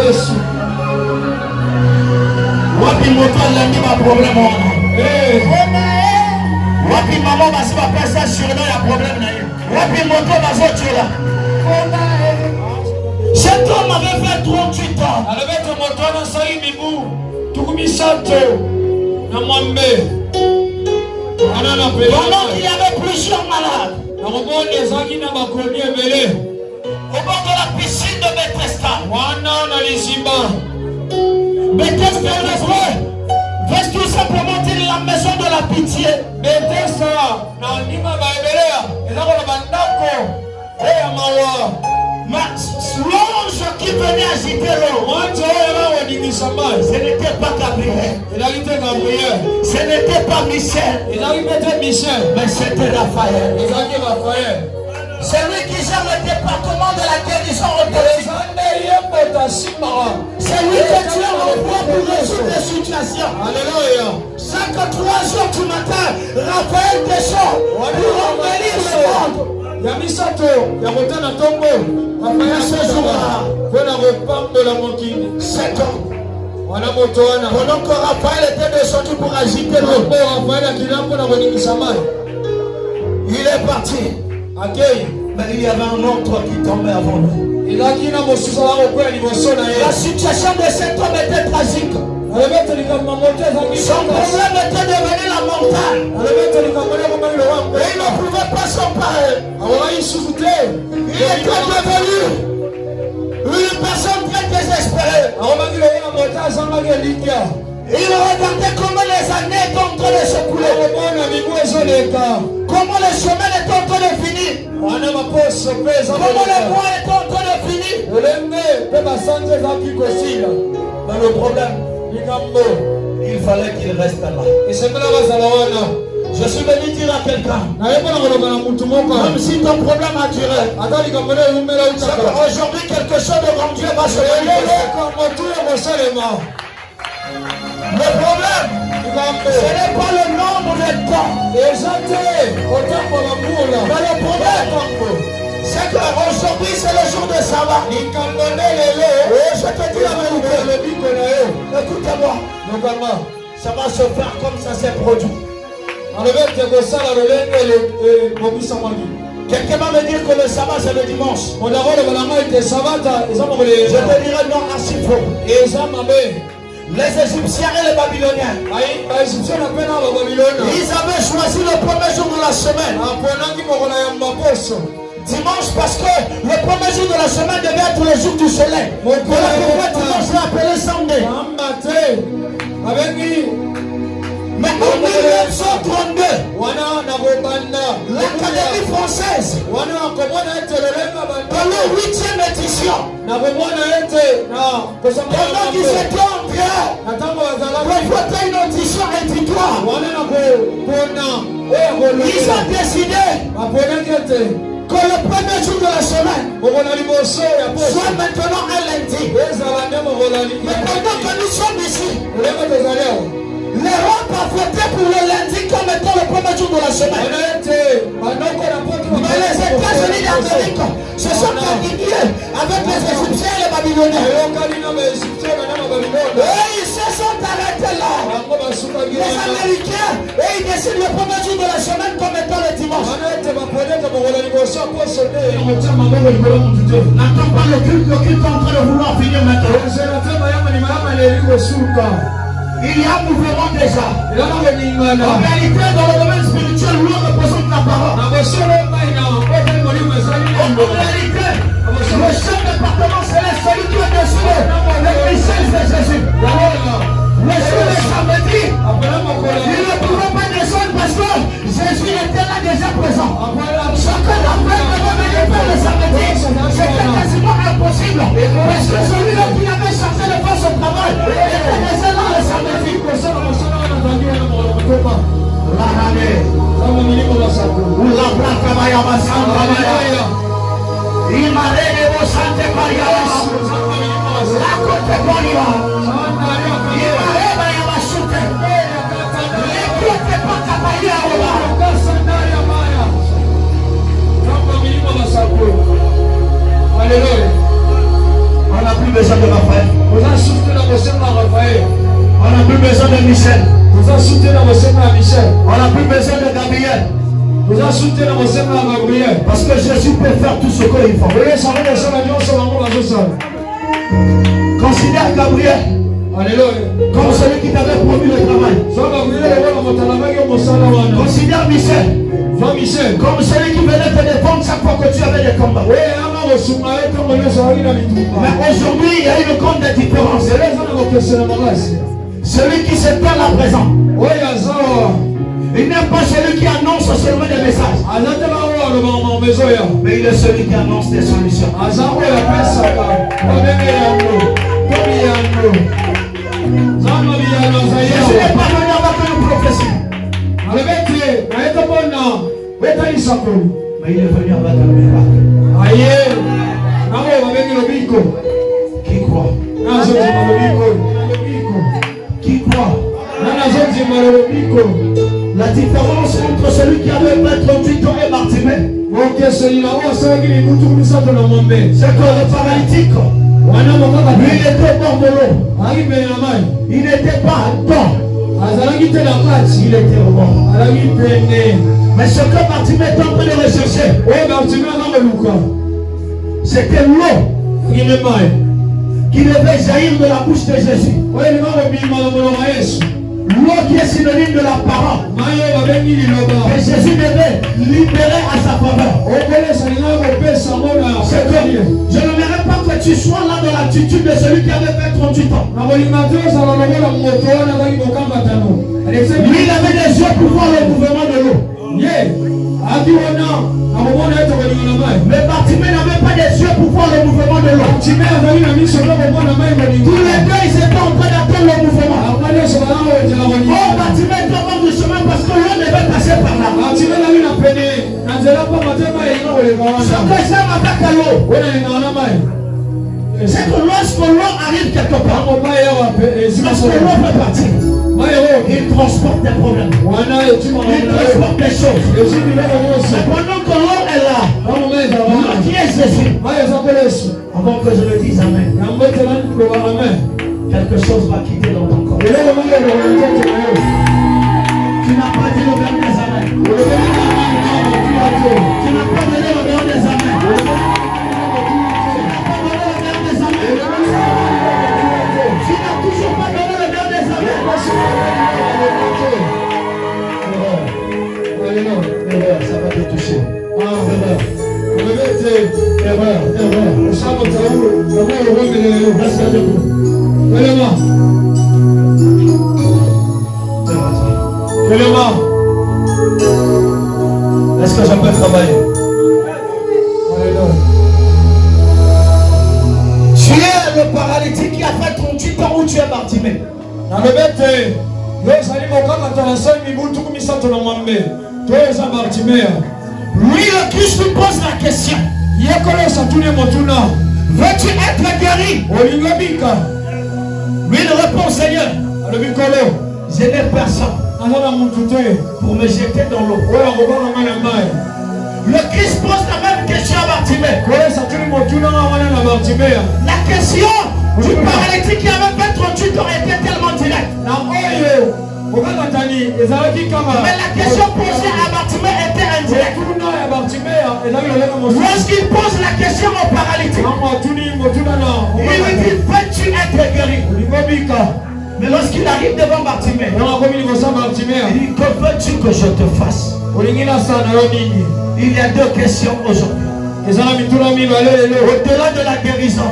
Yesu. Wapi moto l'ami ma problème wapi maman basi ba pesa sur là ya problème na yo. Wapi moto bazo tula. Cet homme avait fait 38 ans. Elle avait un moto dans sa imibu. Tukumi santo. Na mwambe. Pendant qu'il y avait plusieurs malades. Au bord de la piscine de Bethesda. Bethesda en hébreu veut tout simplement dire la maison de la pitié. L'ange qui venait agiter l'eau, ce n'était pas Gabriel, ce n'était pas Michel, mais c'était Raphaël. C'est lui qui gère le département de la guérison automatique. C'est lui que tu as envoyé pour résoudre des situations. Alléluia. 53 jours du matin, Raphaël descend pour embellir le monde. Yamisato, Yamotana Tombo, Raphaël ce jour-là, pour la repente de la montine. 7 ans. Pendant que Raphaël était descendu pour agiter l'eau, il est parti. Mais il y avait un autre qui tombait avant lui. La situation de cet homme était tragique. Son problème était devenu la montagne. Et il ne pouvait pas s'emparer. Il était devenu une personne très désespérée. Il regardait comment les années étaient en train de se couler. Comment le chemin était en train de finir. Comment le mois était en train de finir. Mais le problème, il fallait qu'il reste là. Je suis venu dire à quelqu'un, même si ton problème a duré, aujourd'hui quelque chose de grand Dieu va se manifester. Le problème, ce n'est pas le nombre de temps. Mais le problème, c'est qu'aujourd'hui c'est le jour de sabbat. Je te dis la vérité. Écoutez-moi. Ça va se faire comme ça s'est produit. Quelqu'un va me dire que le sabbat c'est le dimanche. Je te dirai non, ainsi faux. Les Égyptiens et les Babyloniens, ils avaient choisi le premier jour de la semaine, dimanche, parce que le premier jour de la semaine devait être le jour du soleil. Voilà pourquoi dimanche l'a appelé Sunday. Mais en 1932, l'Académie française, dans leur 8e édition, pendant qu'ils étaient en prière, pour voter une audition rédhibitoire, ils ont décidé que le premier jour de la semaine soit maintenant un lundi. Mais pendant que nous sommes ici, l'Europe a voté pour le lundi comme étant le premier jour de la semaine. Mais les États-Unis d'Amérique se sont alignés avec les Égyptiens et les Babyloniens. Et ils se sont arrêtés là. Les Américains, et ils décident le premier jour de la semaine comme étant le dimanche. N'attends pas le culte qui est en train de vouloir finir maintenant. Il y a un mouvement déjà. En réalité, dans le domaine spirituel, l'eau représente la parole. En réalité, le chef département céleste, celui qui est dessus, le Christ de Jésus. Le jour de samedi, il ne pouvait pas descendre parce que Jésus était là déjà présent. Chacun d'après ne revenait pas le samedi. C'était quasiment impossible. Parce que celui-là qui avait chargé de faire son travail était déjà là le samedi. La ramée. Ou la plata maya basanda maya. Il m'a révélé au santé maria. La côte monia. Il m'a révélé à ma chute. Les côtes pas capable à voir. Alléluia. On a plus besoin de Raphaël. On n'a plus besoin de Michel. On n'a plus besoin de Gabriel. Parce que Jésus peut faire tout ce qu'il faut. Considère Gabriel comme celui qui t'avait promis le travail. Considère Michel comme celui qui venait te défendre chaque fois que tu avais des combats. Mais aujourd'hui, il y a une grande différence. Celui qui se parle à présent, il n'est pas celui qui annonce seulement des messages, mais il est celui qui annonce des solutions. Je ne suis pas venu avec une prophétie, mais il est venu avec un miracle. Qui croit? Qui croit? La différence entre celui qui avait 38 ans et Bartimée, c'est que le paralytique, lui, il était au bord de l'eau. Il n'était pas dedans. Il était au bord. Mais ce que Bartimée est en train de rechercher, c'était l'eau qui devait jaillir de la bouche de Jésus. L'eau qui est synonyme de la parole. Et Jésus devait libérer à sa faveur. Je n'aimerais pas que tu sois là dans l'attitude de celui qui avait fait 38 ans. Lui, il avait des yeux pour voir le mouvement de l'eau. Mais Bartimée n'avait pas des yeux pour voir le mouvement de l'eau. Tous les deux, ils étaient en train d'attendre le mouvement. Oh, Bartimée était au bord du chemin parce que l'eau devait passer par là. Ce que j'aime avec l'eau, c'est que lorsque l'eau arrive quelque part, lorsque l'eau peut partir, il transporte des problèmes. Il transporte des choses. Pendant que l'eau est là, l'eau qui est Jésus, avant que je le dise Amen, quelque chose va quitter dans ton corps. Tu n'as pas dit le verbe des Amen. Tu n'as pas donné le verbe des Amen. Tu n'as toujours pas donné le verbe des Amen. Ça va te toucher. Est-ce que je peux travailler? Tu es le paralytique qui a fait 38 ans où tu es Bartimée. Lui, le Christ lui pose la question. Veux-tu être guéri? Lui, il répond, Seigneur, je n'ai personne pour me jeter dans l'eau. Le Christ pose la même question à Bartimée. La question du paralytique qui avait fait 38 ans était tellement directe. Mais la question posée à Bartimée était indirecte. Lorsqu'il pose la question au paralytique, il lui dit, veux-tu être guéri? Mais lorsqu'il arrive devant Bartimée, il dit, que veux-tu que je te fasse? Il y a deux questions aujourd'hui. Au-delà de la guérison,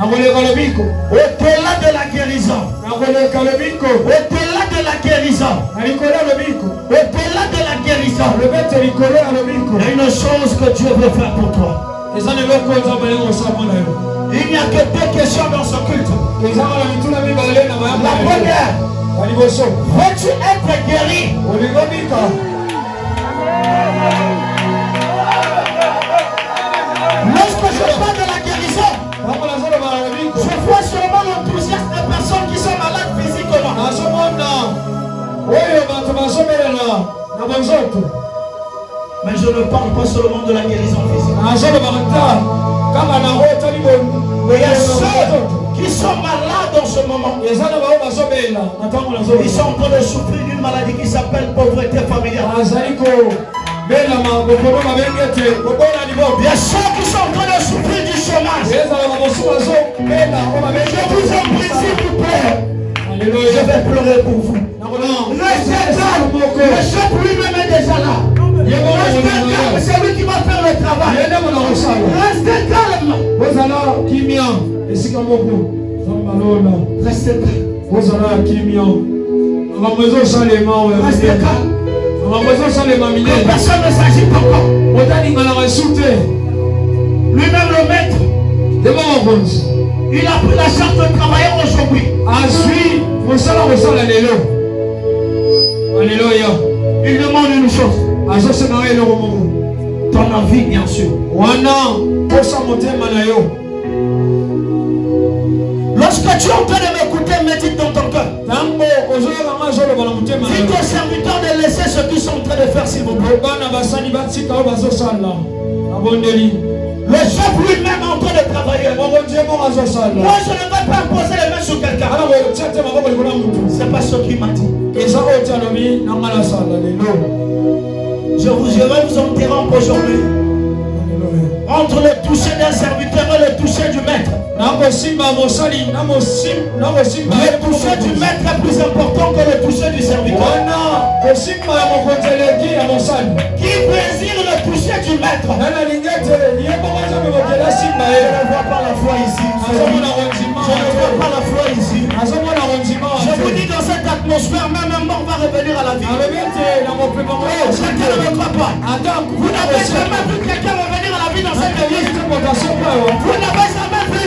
au-delà de la guérison, au-delà de la guérison, au-delà de la guérison, il y a une chose que Dieu veut faire pour toi. Il n'y a que deux questions dans ce culte. La première, veux-tu être guéri? Lorsque je parle de la guérison, je vois seulement l'enthousiasme des personnes qui sont malades physiquement. Mais je ne parle pas seulement de la guérison physique. Il y a ceux qui sont malades en ce moment. Ils sont en train de souffrir d'une maladie qui s'appelle pauvreté familiale. Il y a ceux qui sont en train de souffrir du chômage. Je vous en prie, s'il vous plaît. Je vais pleurer pour vous. Restez calme. Le chef lui-même est déjà là. Restez calme. C'est lui qui va faire le travail. Restez calme. Restez calme. Restez calme. Que personne ne s'agit encore. Lui-même le maître. Il a pris la charte de travailleur aujourd'hui. Alléluia. Il demande une chose. Ton envie, bien sûr. Lorsque tu es en train de m'écouter, médite dans ton cœur. Dis aux serviteurs de laisser ce qu'ils sont en train de faire, s'il vous plaît. Le chef lui-même est en train de travailler. Moi, je ne vais pas poser les mains sur quelqu'un. C'est pas ce qu'il m'a dit. Je vais vous interrompre aujourd'hui. Entre le toucher d'un serviteur et le toucher du maître. Le toucher du maître est plus important que le toucher du serviteur. Qui désire le toucher du maître? Je ne vois pas la foi ici. Je ne vois pas la foi ici. Je vous dis, dans cette atmosphère, même un mort va revenir à la vie. Chacun ne me croit pas. Vous n'avez jamais vu quelqu'un revenir à la vie dans cette église. Vous n'avez jamais vu.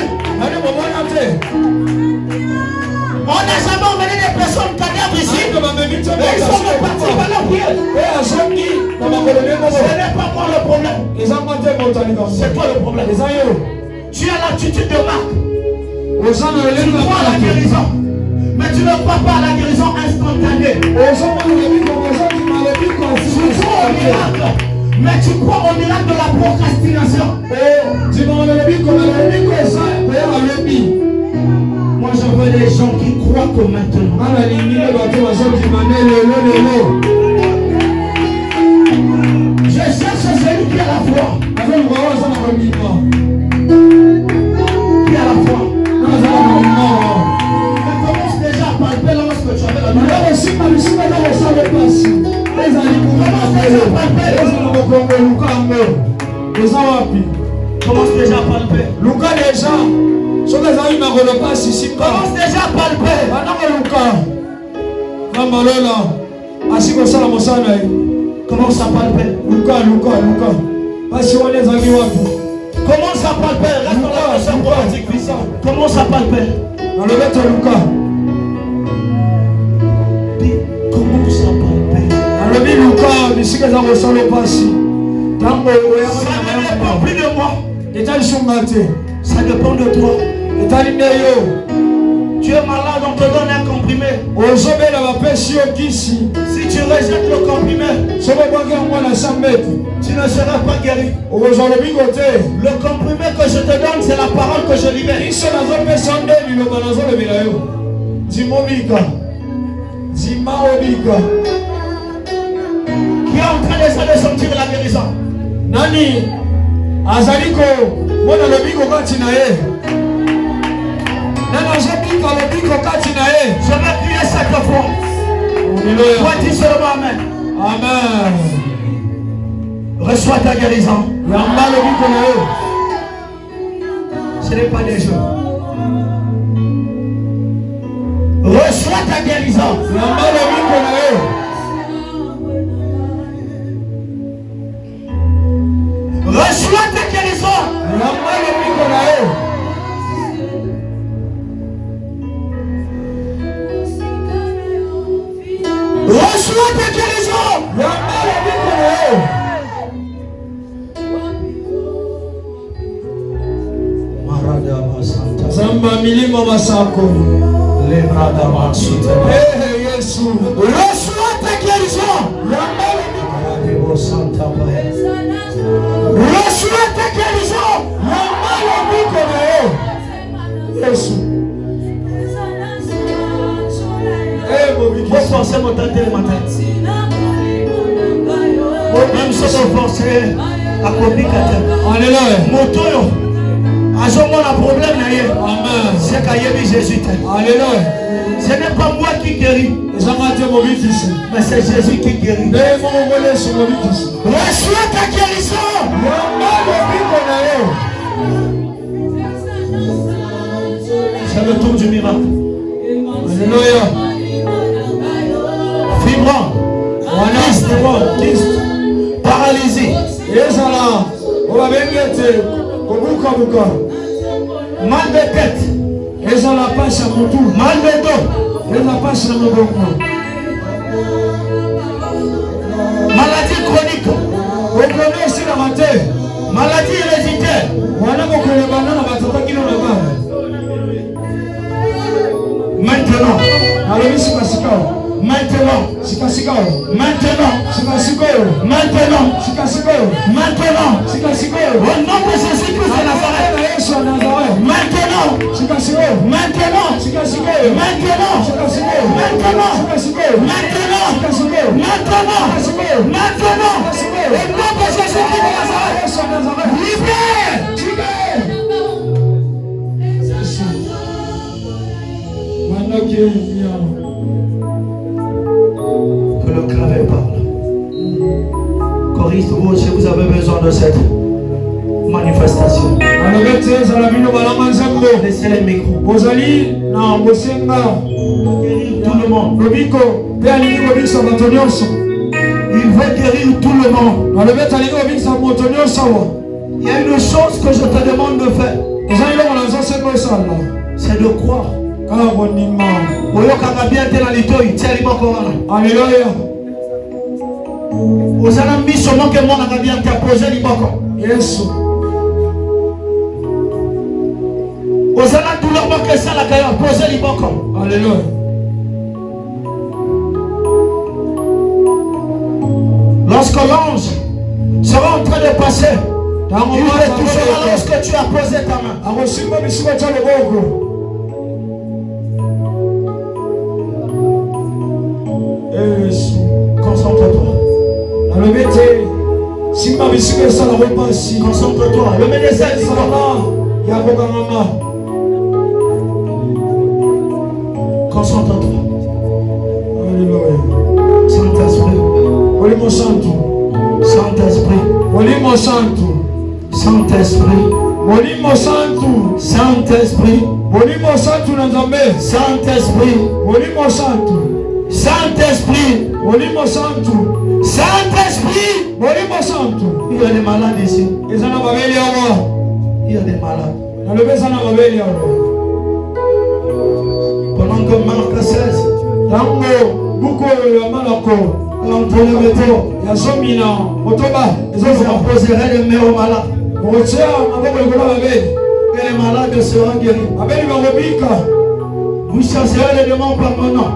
On n'a jamais emmené des personnes cadavres ici. Mais ils sont repartis par la prière. Ce n'est pas moi le problème. C'est toi le problème. Tu as l'attitude de Marc. Tu crois à la guérison. Mais tu ne crois pas à la guérison instantanée. Tu crois au miracle. Mais tu crois au miracle de la procrastination. Moi je veux des gens qui croient que maintenant. Je cherche celui qui a la foi. Qui a la foi. Mais commence déjà à palper lorsque tu avais la douleur. Commence déjà à palper. Commence déjà à palper. Commence à palper. Commence à palper. Reste dans la personne pratique puissante. Commence à palper. Commence à palper. Ça ne dépend plus de moi. Ça dépend de toi. Tu es malade, on te donne un comprimé. Si tu rejettes le comprimé, tu ne seras pas guéri. Le comprimé que je te donne, c'est la parole que je libère. Qui est en train de sentir la guérison? Nani azaliko mwana lobiko kati na ye. Nani azabika lobiko kati na ye. Je vais prier cette fois. Alléluia. Toi dis seulement amen. Amen. Reçois ta guérison. Yamba lobiko na ye. Ce n'est pas des jeux. Reçois ta guérison. Yamba lobiko na ye. Reçois ta guérison. Reçois ta guérison. Zamba milima masako. Reçois ta guérison. Reçois ta guérison. Yesu. Vous forcez mon tante le matin. Même si vous forcez à compliquer. Alléluia. Moto, à ce moment, le problème, c'est qu'il y a Jésus. Alléluia. Ce n'est pas moi qui guéris, mais c'est Jésus qui guérit. Reçois ta guérison. C'est le tour du miracle. Alléluia. Fibrant, kyste, paralysie, mal de tête, mal de dos, maladie chronique, maladie héréditaire. Maintenant, maintenant, au nom de Jésus-Christ de Nazareth, maintenant, que le clavier parle. Choriste, vous aussi, vous avez besoin de cette manifestation. Laissez les micros. Tout le monde. Il veut guérir tout le monde. Il y a une chose que je te demande de faire. C'est de croire. Alléluia. Vous avez mis seulement que mon a bien posé l'iboko. Yes. Vous avez douleur que ça l'a posé l'iboko. Alléluia. Lorsque l'ange sera en train de passer, il te touchera lorsque tu as posé ta main. Concentre-toi. Concentre-toi. Le médecin dit concentre-toi. Alléluia. Saint-Esprit. Saint-Esprit. Saint-Esprit. Saint-Esprit. Saint-Esprit. Saint-Esprit. Saint-Esprit. Il y a des malades ici. Il y a des malades. Pendant que Marc 16, vous imposerez les mains aux malades. Et les malades seront guéris. Vous chasserez les démons par mon nom.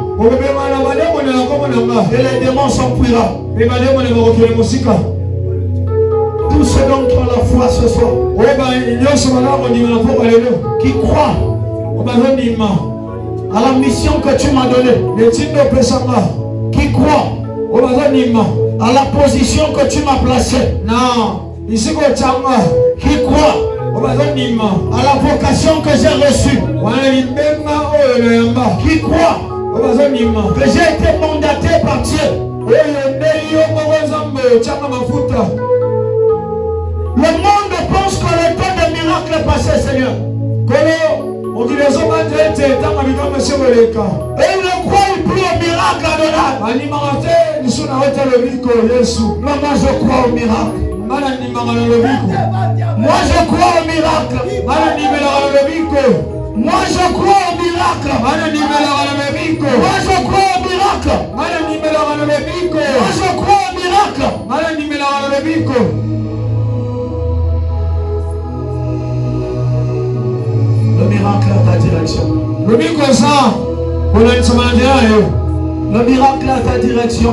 Et les démons s'enfuiront. Tous ceux dont qui ont la foi ce soir, qui croient à la mission que tu m'as donnée, qui croient à la position que tu m'as placée, qui croient à la vocation que j'ai reçue, qui croient que j'ai été mandaté par Dieu. Le monde pense que le temps des miracles est passé, Seigneur. Et il ne croit plus au miracle, Adonai. Maman, je crois au miracle. Moi, je crois au miracle. Moi, je crois au miracle. Moi, je crois au miracle. Moi, je crois au miracle. Le miracle à ta direction. Le miracle à ta direction.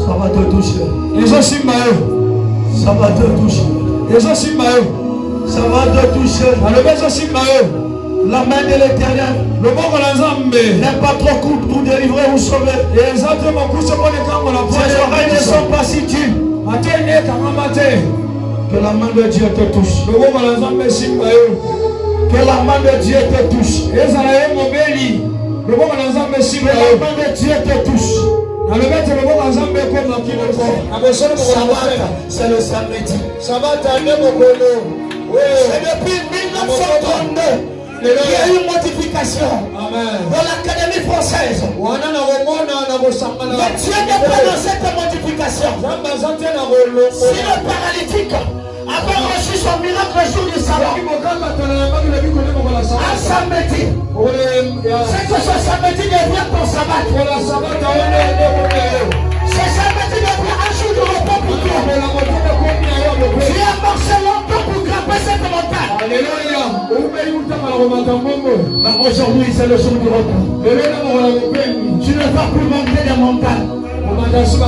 Ça va te toucher. Ça va te toucher. Ça va te toucher. La main de l'Éternel n'est pas trop courte pour délivrer ou sauver. Tes oreilles ne sont pas si dures. Que la main de Dieu te touche. Que la main de Dieu te touche. Que la main de Dieu te touche. C'est le samedi. C'est depuis 1932 qu'il y a eu une modification dans l'Académie française. Mais Dieu n'est pas dans cette modification. Si le paralytique avait reçu son miracle le jour du sabbat, un samedi, c'est que ce samedi devient ton sabbat. Ce samedi devient un jour de repos pour toi. Tu as marché longtemps pour grimper cette montagne. Mais aujourd'hui c'est le jour du repos. Tu ne vas plus monter des montagnes. Parce qu'il y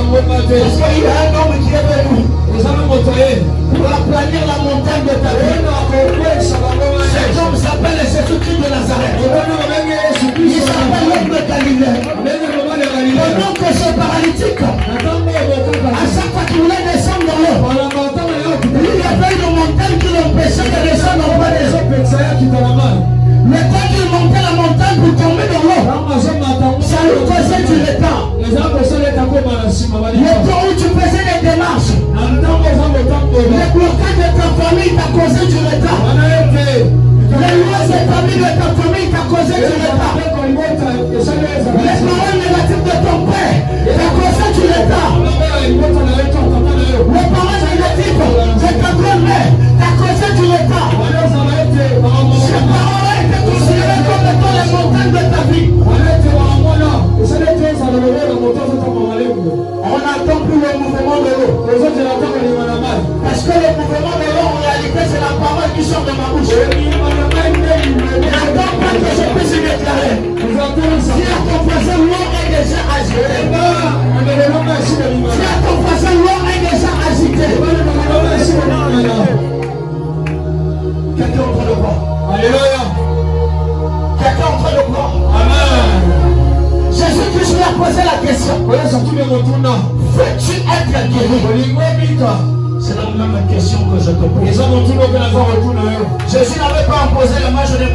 a un homme qui est venu pour aplanir la montagne de ta vie. Cet homme s'appelle Jésus-Christ de Nazareth. Il s'appelle l'homme de Galilée. Pendant que ce paralytique, à chaque fois qu'il voulait descendre dans l'eau, il y avait une montagne qui l'empêchait de descendre en bas des eaux. Mais quand il montait la montagne pour tomber dans l'eau, ça lui causait du retard. Le temps où tu faisais des démarches, le blocage de ta famille t'a causé du retard. Les lois établies de ta famille t'a causé du retard. Les paroles négatives de ton père t'a causé du retard. Les paroles négatives de ta grand-mère t'a causé du retard. Ces paroles étaient considérées comme étant les montagnes de ta vie. On n'attend plus le mouvement de l'eau. Parce que le mouvement de l'eau, en réalité, c'est la parole qui sort de ma bouche. N'attends pas que je puisse y déclarer. Si à ton voisin, l'eau est déjà agitée. Si à ton voisin, l'eau est déjà agitée. Quelqu'un en train de croire. Alléluia. Quelqu'un en train de croire. Amen. Jésus-Christ lui a posé la question. Veux-tu être guéri? C'est la même question que je te pose. Jésus n'avait pas imposé les mains, je n'ai